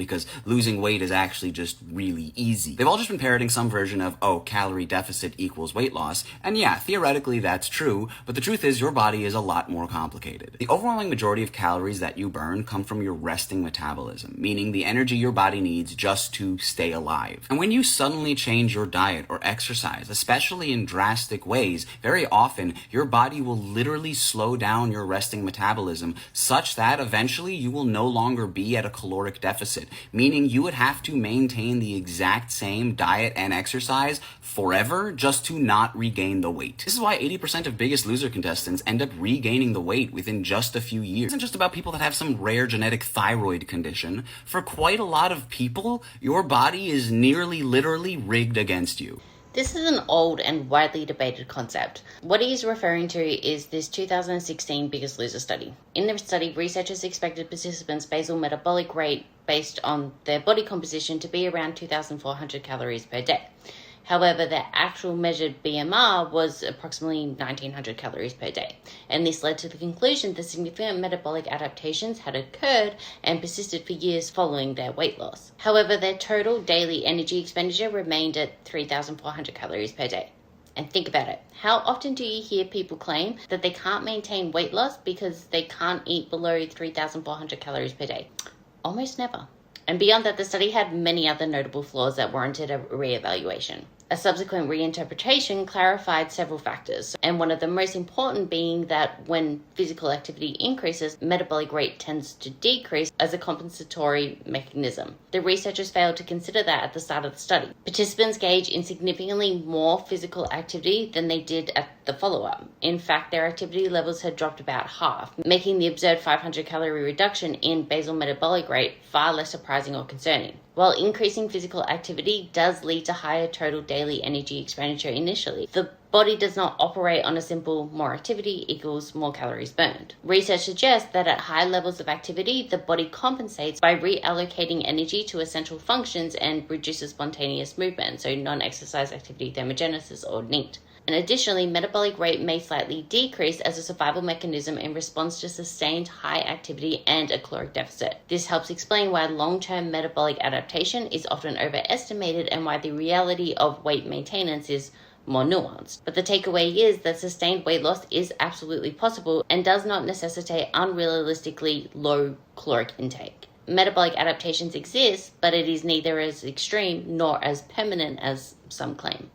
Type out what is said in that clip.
because losing weight is actually just really easy. They've all just been parroting some version of, oh, calorie deficit equals weight loss, and yeah, theoretically that's true, but the truth is your body is a lot more complicated. The overwhelming majority of calories that you burn come from your resting metabolism, meaning the energy your body needs just to stay alive. And when you suddenly change your diet or exercise, especially in drastic ways, very often your body will literally slow down your resting metabolism such that eventually you will no longer be at a caloric deficit, meaning you would have to maintain the exact same diet and exercise forever just to not regain the weight. This is why 80% of Biggest Loser contestants end up regaining the weight within just a few years. It isn't just about people that have some rare genetic thyroid condition. For quite a lot of people, your body is nearly literally rigged against you. This is an old and widely debated concept. What he is referring to is this 2016 Biggest Loser study. In the study, researchers expected participants' basal metabolic rate based on their body composition to be around 2,400 calories per day. However, their actual measured BMR was approximately 1,900 calories per day, and this led to the conclusion that significant metabolic adaptations had occurred and persisted for years following their weight loss. However, their total daily energy expenditure remained at 3,400 calories per day. And think about it. How often do you hear people claim that they can't maintain weight loss because they can't eat below 3,400 calories per day? Almost never. And beyond that, the study had many other notable flaws that warranted a re-evaluation. A subsequent reinterpretation clarified several factors, and one of the most important being that when physical activity increases, metabolic rate tends to decrease as a compensatory mechanism. The researchers failed to consider that at the start of the study. Participants engaged in significantly more physical activity than they did at the follow-up. In fact, their activity levels had dropped about half, making the observed 500 calorie reduction in basal metabolic rate far less surprising or concerning. While increasing physical activity does lead to higher total daily energy expenditure initially, the body does not operate on a simple more activity equals more calories burned. Research suggests that at high levels of activity, the body compensates by reallocating energy to essential functions and reduces spontaneous movement, so non-exercise activity thermogenesis or NEAT. And additionally, metabolic rate may slightly decrease as a survival mechanism in response to sustained high activity and a caloric deficit. This helps explain why long-term metabolic adaptation is often overestimated and why the reality of weight maintenance is more nuanced. But the takeaway is that sustained weight loss is absolutely possible and does not necessitate unrealistically low caloric intake. Metabolic adaptations exist, but it is neither as extreme nor as permanent as some claim.